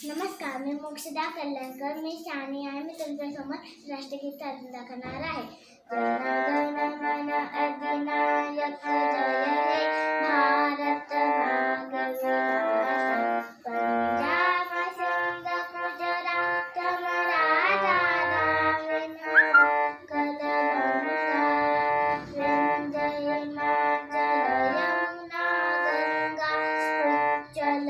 नमस्कार, मी मोक्षदा कल्याणकर. मी शहाणी आहे. मी तुमच्यासमोर राष्ट्रगीत सादर करणार आहे. जन गण मन अधिनायक जय हे भारत भाग्य विधाता. पंजाब सिंध गुजरात मराठा द्राविड हिमाचल यमुना गंगा उच्चल